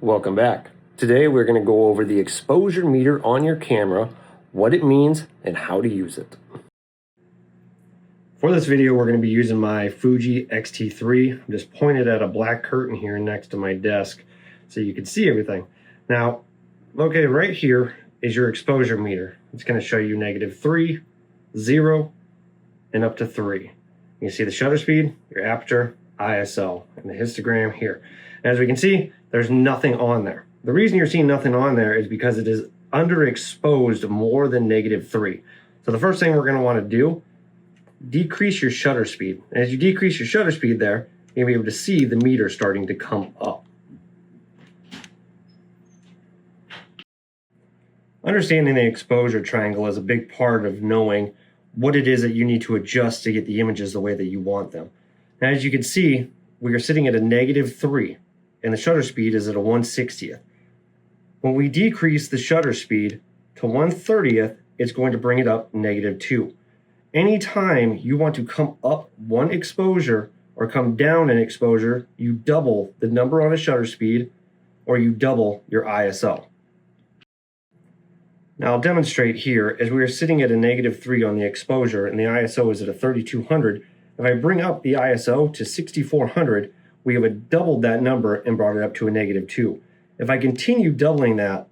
Welcome back. Today we're going to go over the exposure meter on your camera, what it means, and how to use it. For this video, we're going to be using my Fuji X-T3. I'm just pointed at a black curtain here next to my desk so you can see everything. Now, located right here is your exposure meter. It's going to show you -3, 0, and up to 3. You can see the shutter speed, your aperture, ISO, and the histogram here. And as we can see, there's nothing on there. The reason you're seeing nothing on there is because it is underexposed more than -3. So the first thing we're going to want to do, decrease your shutter speed. And as you decrease your shutter speed there, you'll be able to see the meter starting to come up. Understanding the exposure triangle is a big part of knowing what it is that you need to adjust to get the images the way that you want them. Now, as you can see, we are sitting at a -3, and the shutter speed is at a 1/60th. When we decrease the shutter speed to 1/30th, it's going to bring it up -2. Anytime you want to come up one exposure or come down an exposure, you double the number on a shutter speed or you double your ISO. Now I'll demonstrate here, as we are sitting at a -3 on the exposure and the ISO is at a 3200, if I bring up the ISO to 6400, we have doubled that number and brought it up to a -2. If I continue doubling that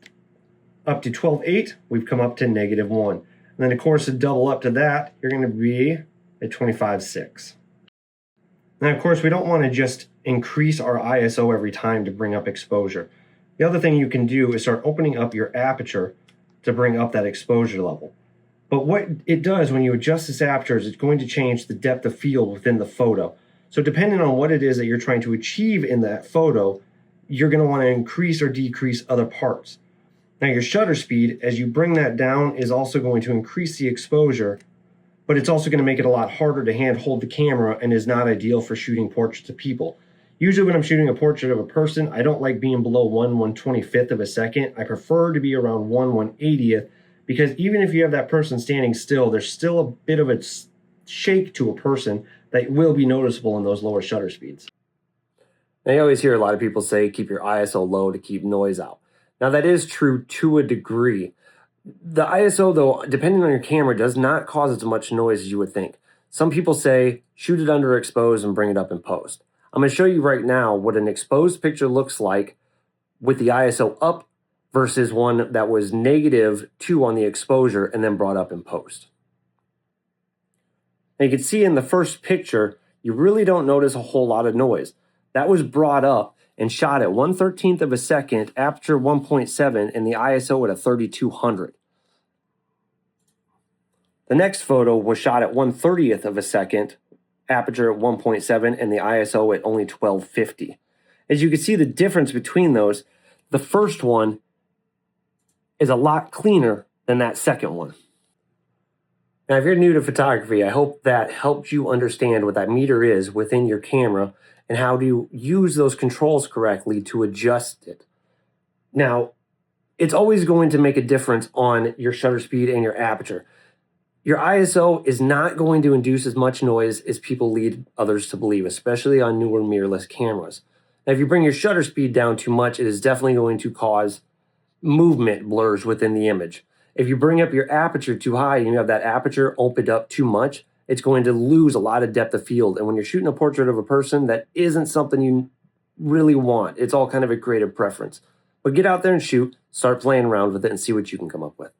up to 12.8, we've come up to -1. And then of course to double up to that, you're going to be at 25.6. Now of course we don't want to just increase our ISO every time to bring up exposure. The other thing you can do is start opening up your aperture to bring up that exposure level. But what it does when you adjust this aperture is it's going to change the depth of field within the photo. So depending on what it is that you're trying to achieve in that photo, you're going to want to increase or decrease other parts. Now your shutter speed, as you bring that down, is also going to increase the exposure, but it's also going to make it a lot harder to hold the camera and is not ideal for shooting portraits of people. Usually when I'm shooting a portrait of a person, I don't like being below 1/125th of a second. I prefer to be around 1/180th, because even if you have that person standing still, there's still a bit of a shake to a person that will be noticeable in those lower shutter speeds. Now, you always hear a lot of people say keep your ISO low to keep noise out. Now that is true to a degree. The ISO though, depending on your camera, does not cause as much noise as you would think. Some people say shoot it underexposed and bring it up in post. I'm going to show you right now what an exposed picture looks like with the ISO up versus one that was -2 on the exposure and then brought up in post. Now you can see in the first picture, you really don't notice a whole lot of noise. That was brought up and shot at 1/13th of a second, aperture 1.7, and the ISO at a 3200. The next photo was shot at 1/30th of a second, aperture at 1.7, and the ISO at only 1250. As you can see the difference between those, the first one is a lot cleaner than that second one. Now, if you're new to photography, I hope that helped you understand what that meter is within your camera and how to use those controls correctly to adjust it. Now, it's always going to make a difference on your shutter speed and your aperture. Your ISO is not going to induce as much noise as people lead others to believe, especially on newer mirrorless cameras. Now, if you bring your shutter speed down too much, it is definitely going to cause movement blurs within the image. If you bring up your aperture too high and you have that aperture opened up too much, it's going to lose a lot of depth of field. And when you're shooting a portrait of a person, that isn't something you really want. It's all kind of a creative preference. But get out there and shoot, start playing around with it and see what you can come up with.